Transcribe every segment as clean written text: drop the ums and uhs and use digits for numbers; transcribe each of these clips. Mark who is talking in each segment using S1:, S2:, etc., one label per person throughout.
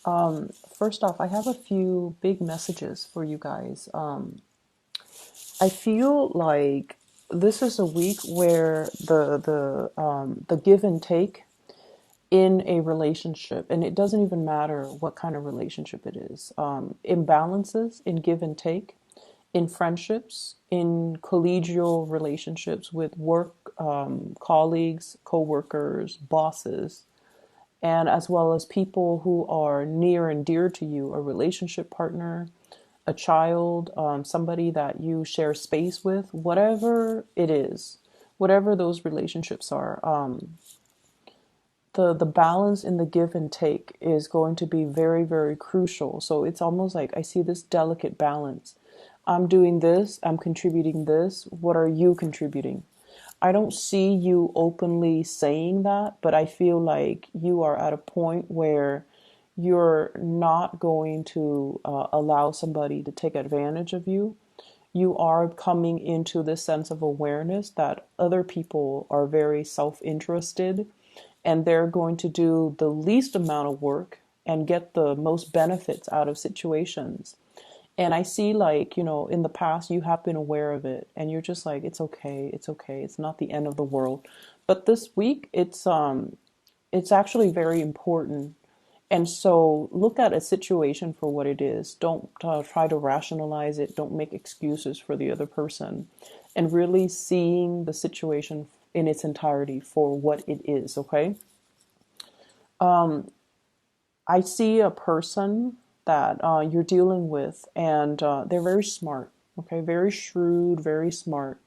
S1: First off, I have a few big messages for you guys. I feel like this is a week where the give and take in a relationship, and it doesn't even matter what kind of relationship it is, imbalances in give and take in friendships, in collegial relationships with work colleagues, co-workers, bosses, and as well as people who are near and dear to you, a relationship partner, a child, somebody that you share space with, whatever it is, whatever those relationships are. The balance in the give and take is going to be very, very crucial. So it's almost like I see this delicate balance. I'm doing this, I'm contributing this. What are you contributing? I don't see you openly saying that, but I feel like you are at a point where you're not going to allow somebody to take advantage of you. You are coming into this sense of awareness that other people are very self interested and they're going to do the least amount of work and get the most benefits out of situations. And I see, like, in the past, you have been aware of it and you're just like, it's okay, it's okay, it's not the end of the world. But this week, it's actually very important. And so look at a situation for what it is. Don't try to rationalize it. Don't make excuses for the other person. And really seeing the situation in its entirety for what it is, okay? I see a person that you're dealing with, and they're very smart, okay? Very shrewd, very smart.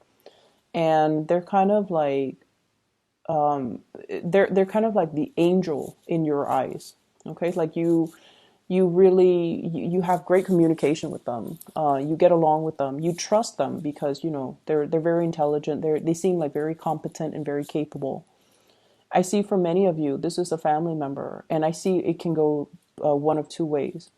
S1: And they're kind of like, they're kind of like the angel in your eyes. Okay, like you really you have great communication with them. You get along with them. You trust them because they're very intelligent. They seem like very competent and very capable. I see for many of you this is a family member, and I see it can go one of two ways.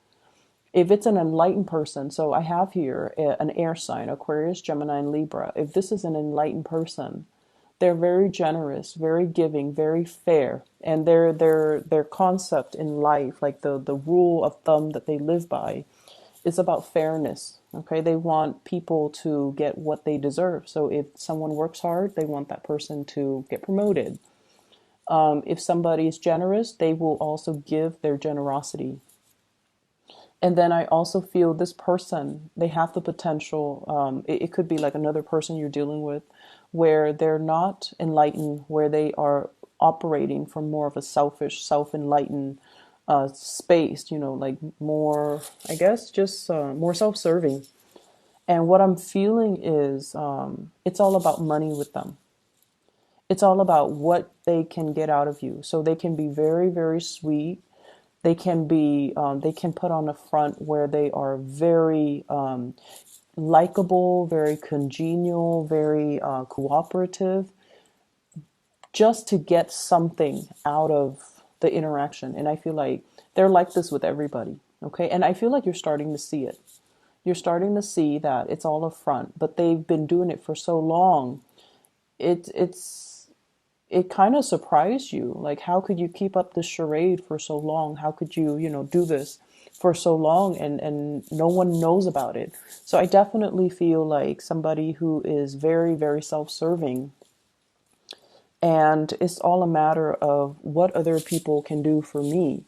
S1: If it's an enlightened person, so I have here an air sign, Aquarius, Gemini, and Libra. If this is an enlightened person, they're very generous, very giving, very fair, and their concept in life, like the rule of thumb that they live by, is about fairness. Okay, they want people to get what they deserve. So if someone works hard, they want that person to get promoted. If somebody is generous, they will also give their generosity. And then I also feel this person, they have the potential, it could be like another person you're dealing with, where they're not enlightened, where they are operating from more of a selfish, self-enlightened space, like more, I guess, just more self-serving. And what I'm feeling is it's all about money with them. It's all about what they can get out of you. So they can be very, very sweet. They can put on a front where they are very likable, very congenial, very cooperative, just to get something out of the interaction. And I feel like they're like this with everybody. Okay. And I feel like you're starting to see it. You're starting to see that it's all a front, but they've been doing it for so long. It's it kind of surprised you. Like, how could you keep up this charade for so long? How could you, do this for so long and no one knows about it? So I definitely feel like somebody who is very, very self-serving, and it's all a matter of what other people can do for me.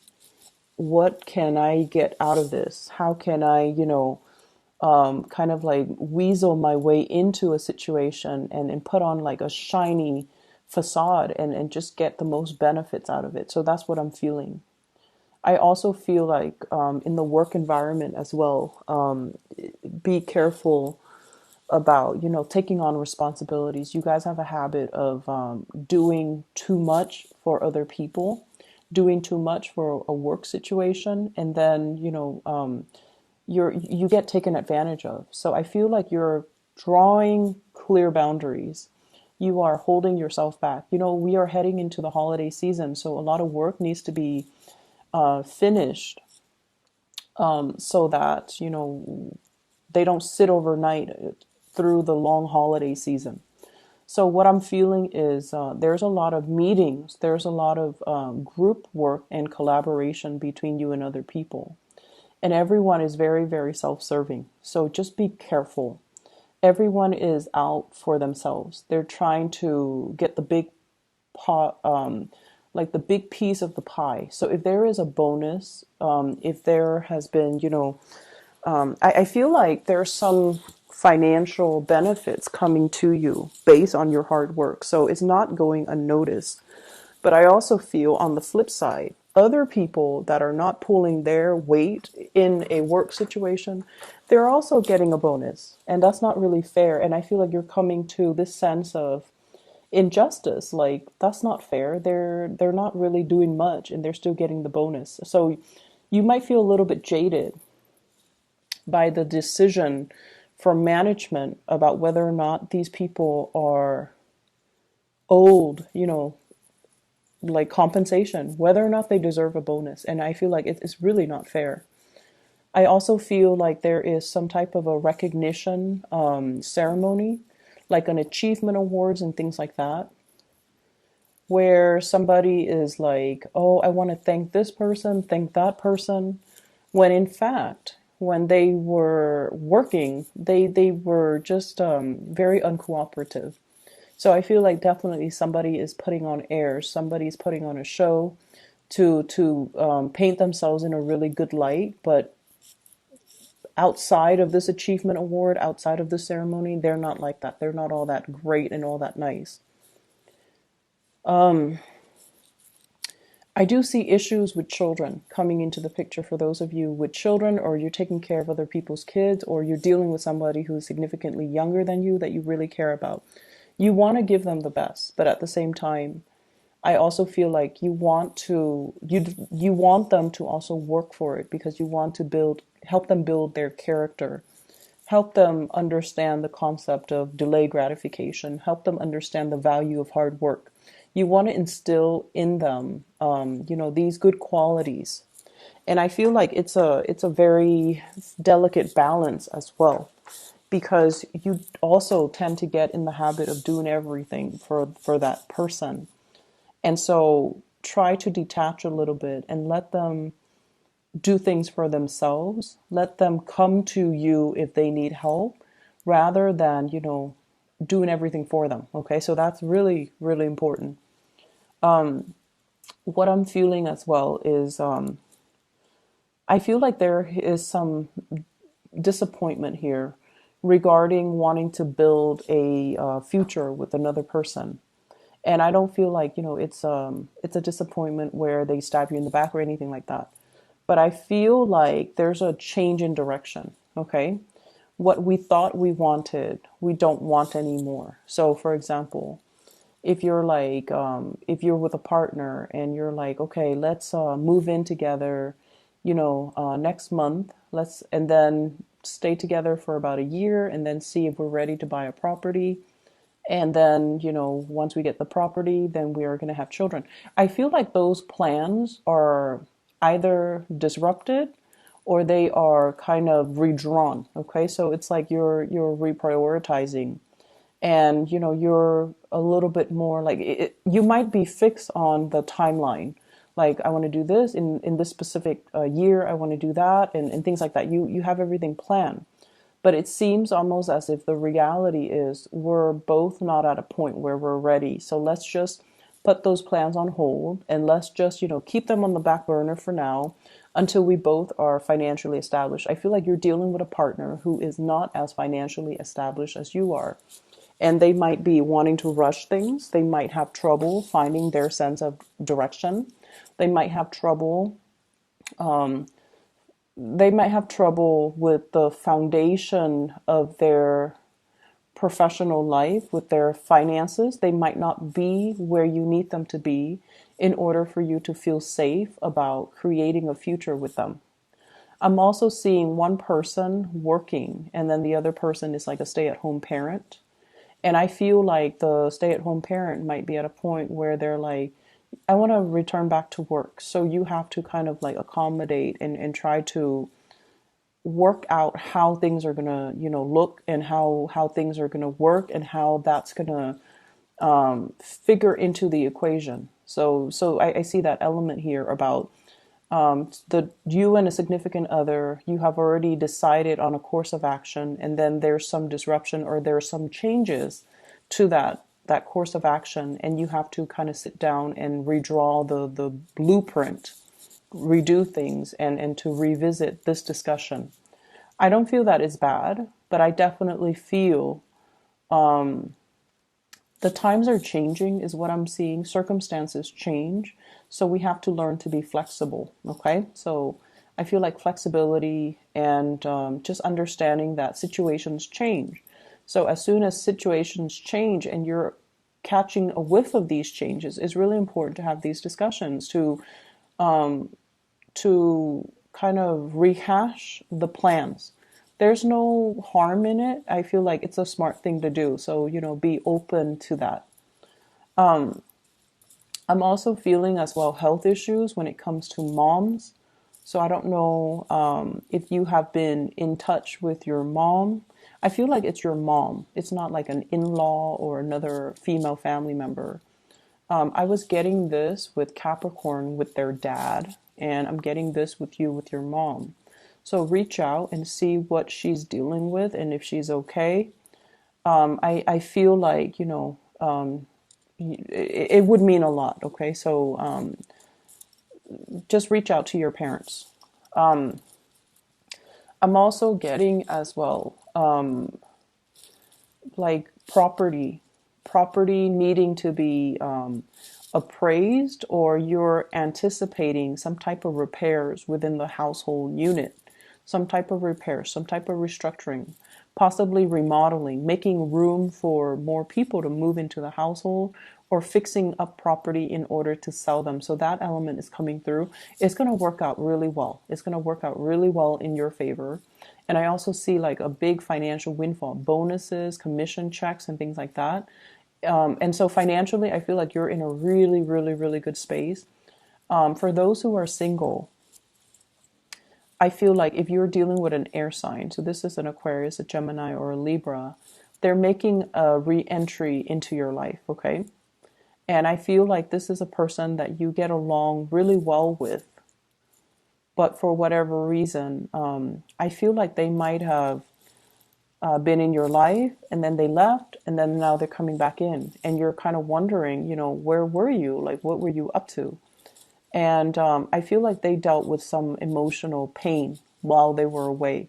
S1: What can I get out of this? How can I, kind of like weasel my way into a situation and put on like a shiny facade and just get the most benefits out of it. So that's what I'm feeling. I also feel like in the work environment as well, be careful about, taking on responsibilities. You guys have a habit of doing too much for other people, doing too much for a work situation, and then, you get taken advantage of. So I feel like you're drawing clear boundaries. You are holding yourself back. We are heading into the holiday season, so a lot of work needs to be finished, so that they don't sit overnight through the long holiday season. So what I'm feeling is there's a lot of meetings, there's a lot of group work and collaboration between you and other people. And everyone is very, very self-serving. So just be careful. Everyone is out for themselves. They're trying to get the big pot, like the big piece of the pie. So if there is a bonus, if there has been, I feel like there's some financial benefits coming to you based on your hard work. So it's not going unnoticed. But I also feel on the flip side, other people that are not pulling their weight in a work situation, they're also getting a bonus. And that's not really fair. And I feel like you're coming to this sense of injustice. Like that's not fair. They're not really doing much and they're still getting the bonus. So you might feel a little bit jaded by the decision from management about whether or not these people are owed, like compensation, whether or not they deserve a bonus. And I feel like it's really not fair. I also feel like there is some type of a recognition ceremony, like an achievement awards and things like that, where somebody is like, oh, I want to thank this person, thank that person, when in fact, when they were working, they were just very uncooperative. So I feel like definitely somebody is putting on airs, somebody's putting on a show to paint themselves in a really good light, but outside of this achievement award, outside of the ceremony, they're not like that. They're not all that great and all that nice. I do see issues with children coming into the picture for those of you with children, or you're taking care of other people's kids, or you're dealing with somebody who's significantly younger than you that you really care about. You want to give them the best, but at the same time, I also feel like you want them to also work for it because you want to help them build their character, help them understand the concept of delayed gratification, help them understand the value of hard work. You want to instill in them, these good qualities. And I feel like it's a very delicate balance as well, because you also tend to get in the habit of doing everything for that person. And so try to detach a little bit and let them do things for themselves. Let them come to you if they need help rather than, doing everything for them. Okay. So that's really, really important. What I'm feeling as well is I feel like there is some disappointment here regarding wanting to build a future with another person. And I don't feel like, it's a disappointment where they stab you in the back or anything like that. But I feel like there's a change in direction. Okay. What we thought we wanted, we don't want anymore. So, for example, if you're with a partner and you're like, okay, let's move in together, next month, and then stay together for about a year and then see if we're ready to buy a property. And then, once we get the property, then we are going to have children. I feel like those plans are either disrupted or they are kind of redrawn. Okay. So it's like you're reprioritizing and, you're a little bit more like you might be fixed on the timeline. Like, I want to do this in this specific year. I want to do that and things like that. You have everything planned. But it seems almost as if the reality is we're both not at a point where we're ready. So let's just put those plans on hold and let's just, keep them on the back burner for now until we both are financially established. I feel like you're dealing with a partner who is not as financially established as you are. And they might be wanting to rush things. They might have trouble finding their sense of direction. They might have trouble they might have trouble with the foundation of their professional life, with their finances. They might not be where you need them to be in order for you to feel safe about creating a future with them. I'm also seeing one person working and then the other person is like a stay-at-home parent. And I feel like the stay-at-home parent might be at a point where they're like, I want to return back to work. So you have to kind of like accommodate and try to work out how things are going to, look and how things are going to work and how that's going to figure into the equation. So I see that element here about the you and a significant other, you have already decided on a course of action, and then there's some disruption or there's some changes to that course of action, and you have to kind of sit down and redraw the blueprint, redo things, and to revisit this discussion. I don't feel that is bad, but I definitely feel the times are changing is what I'm seeing. Circumstances change. So we have to learn to be flexible. Okay. So I feel like flexibility and just understanding that situations change. So as soon as situations change and you're catching a whiff of these changes, it's really important to have these discussions to kind of rehash the plans. There's no harm in it. I feel like it's a smart thing to do. So, be open to that. I'm also feeling as well health issues when it comes to moms. So I don't know if you have been in touch with your mom. I feel like it's your mom. It's not like an in-law or another female family member. I was getting this with Capricorn with their dad, and I'm getting this with you with your mom. So reach out and see what she's dealing with and if she's okay. I feel like, it would mean a lot. Okay. So just reach out to your parents. I'm also getting as well, like property needing to be appraised, or you're anticipating some type of repairs within the household unit, some type of repair, some type of restructuring, possibly remodeling, making room for more people to move into the household, or fixing up property in order to sell them. So that element is coming through. It's going to work out really well. It's going to work out really well in your favor. And I also see like a big financial windfall, bonuses, commission checks, and things like that. And so financially, I feel like you're in a really, really, really good space. For those who are single, I feel like if you're dealing with an air sign, so this is an Aquarius, a Gemini, or a Libra, they're making a re-entry into your life, okay? And I feel like this is a person that you get along really well with, but for whatever reason, I feel like they might have been in your life and then they left and then now they're coming back in, and you're kind of wondering, where were you? Like, what were you up to? And I feel like they dealt with some emotional pain while they were away.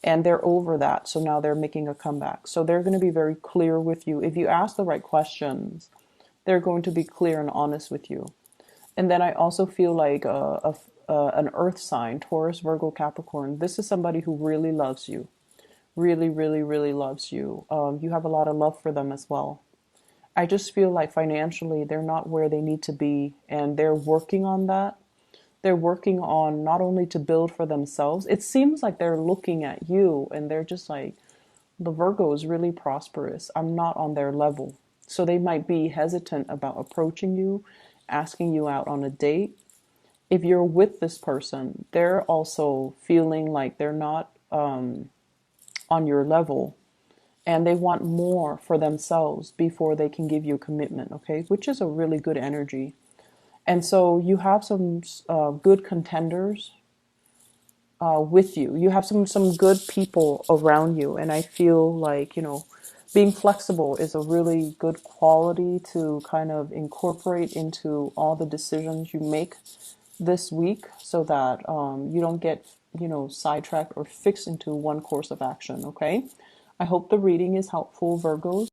S1: And they're over that. So now they're making a comeback. So they're going to be very clear with you. If you ask the right questions, they're going to be clear and honest with you. And then I also feel like an earth sign, Taurus, Virgo, Capricorn. This is somebody who really loves you. Really, really, really loves you. You have a lot of love for them as well. I just feel like financially they're not where they need to be, and they're working on that. They're working on not only to build for themselves. It seems like they're looking at you and they're just like, the Virgo is really prosperous. I'm not on their level. So they might be hesitant about approaching you, asking you out on a date. If you're with this person, they're also feeling like they're not on your level, and they want more for themselves before they can give you a commitment, okay? Which is a really good energy. And so you have some good contenders with you. You have some good people around you, and I feel like, being flexible is a really good quality to kind of incorporate into all the decisions you make this week, so that you don't get, sidetracked or fixed into one course of action, okay? I hope the reading is helpful, Virgos.